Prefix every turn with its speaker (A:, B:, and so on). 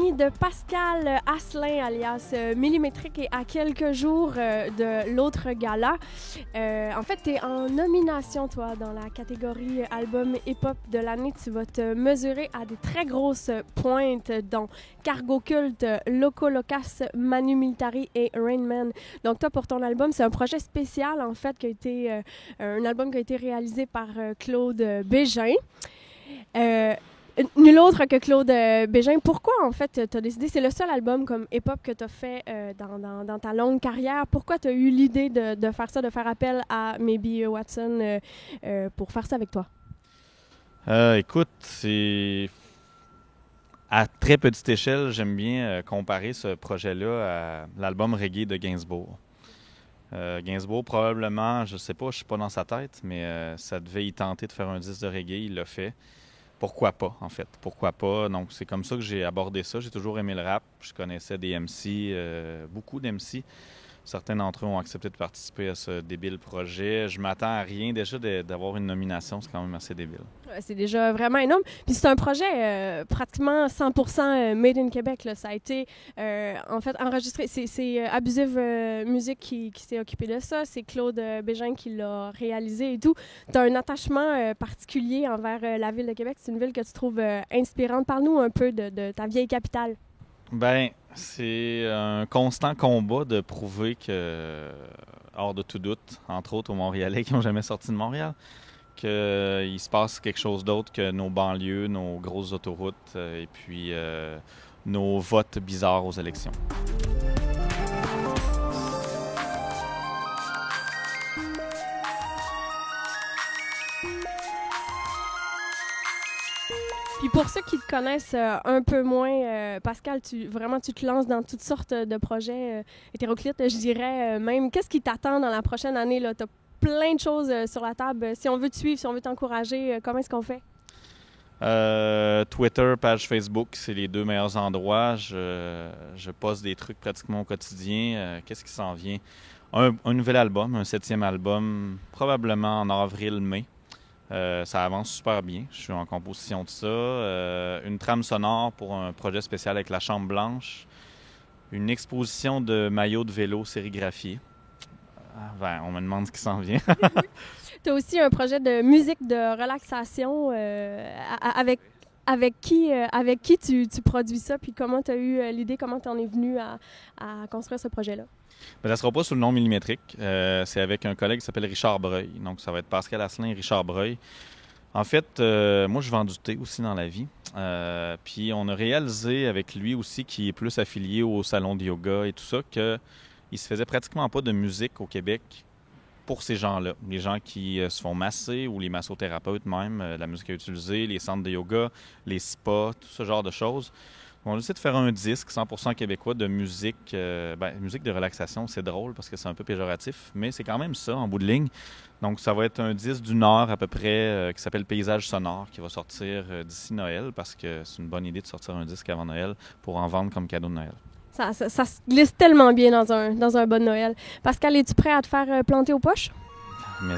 A: compagnie de Pascal Asselin, alias Millimétrique, et à quelques jours de l'autre gala. En fait, tu es en nomination, toi, dans la catégorie album hip-hop de l'année. Tu vas te mesurer à des très grosses pointes, dont Cargo Cult, Loco Locas, Manu Militari et Rain Man. Donc, toi, pour ton album, c'est un projet spécial, en fait, qui a été un album qui a été réalisé par Claude Bégin. Nul autre que Claude Bégin. Pourquoi, en fait, tu as décidé, c'est le seul album comme hip-hop que tu as fait dans ta longue carrière. Pourquoi tu as eu l'idée de faire ça, de faire appel à Maybe Watson pour faire ça avec toi?
B: Écoute, c'est... À très petite échelle, j'aime bien comparer ce projet-là à l'album Reggae de Gainsbourg. Gainsbourg, probablement, je sais pas, je suis pas dans sa tête, mais ça devait y tenter de faire un disque de reggae, il l'a fait. Pourquoi pas, en fait? Pourquoi pas? Donc, c'est comme ça que j'ai abordé ça. J'ai toujours aimé le rap. Je connaissais des MC, beaucoup d'MC. Certains d'entre eux ont accepté de participer à ce débile projet. Je m'attends à rien. Déjà, d'avoir une nomination, c'est quand même assez débile.
A: Ouais, c'est déjà vraiment énorme. Puis c'est un projet pratiquement 100% made in Québec, là. Ça a été, en fait, enregistré. C'est Abusive Music qui s'est occupé de ça. C'est Claude Bégin qui l'a réalisé et tout. Tu as un attachement particulier envers la ville de Québec. C'est une ville que tu trouves inspirante. Parle-nous un peu de ta vieille capitale.
B: Ben, c'est un constant combat de prouver que, hors de tout doute, entre autres aux Montréalais qui n'ont jamais sorti de Montréal, qu'il se passe quelque chose d'autre que nos banlieues, nos grosses autoroutes et puis nos votes bizarres aux élections.
A: Puis pour ceux qui te connaissent un peu moins, Pascal, tu te lances dans toutes sortes de projets hétéroclites, je dirais même. Qu'est-ce qui t'attend dans la prochaine année? Tu as plein de choses sur la table. Si on veut te suivre, si on veut t'encourager, comment est-ce qu'on fait?
B: Twitter, page Facebook, c'est les deux meilleurs endroits. Je poste des trucs pratiquement au quotidien. Qu'est-ce qui s'en vient? Un nouvel album, un 7e album, probablement en avril-mai. Ça avance super bien. Je suis en composition de ça. Une trame sonore pour un projet spécial avec la Chambre Blanche. Une exposition de maillots de vélo sérigraphiés. Ben, on me demande ce qui s'en vient.
A: Tu as aussi un projet de musique de relaxation avec qui tu produis ça, puis comment tu as eu l'idée, comment tu en es venu à construire ce projet-là?
B: Ben, ça ne sera pas sous le nom Millimétrique. C'est avec un collègue qui s'appelle Richard Breuil. Donc, ça va être Pascal Asselin et Richard Breuil. En fait, moi, je vends du thé aussi dans la vie. Puis, on a réalisé avec lui aussi, qui est plus affilié au salon de yoga et tout ça, qu'il ne se faisait pratiquement pas de musique au Québec pour ces gens-là. Les gens qui se font masser ou les massothérapeutes même, la musique à utiliser, les centres de yoga, les spas, tout ce genre de choses. On essaie de faire un disque 100% québécois de musique, musique de relaxation. C'est drôle parce que c'est un peu péjoratif, mais c'est quand même ça en bout de ligne. Donc, ça va être un disque d'une heure à peu près qui s'appelle Paysage sonore qui va sortir d'ici Noël parce que c'est une bonne idée de sortir un disque avant Noël pour en vendre comme cadeau de Noël.
A: Ça se glisse tellement bien dans un bon Noël. Pascal, es-tu prêt à te faire planter aux poches?
B: Mais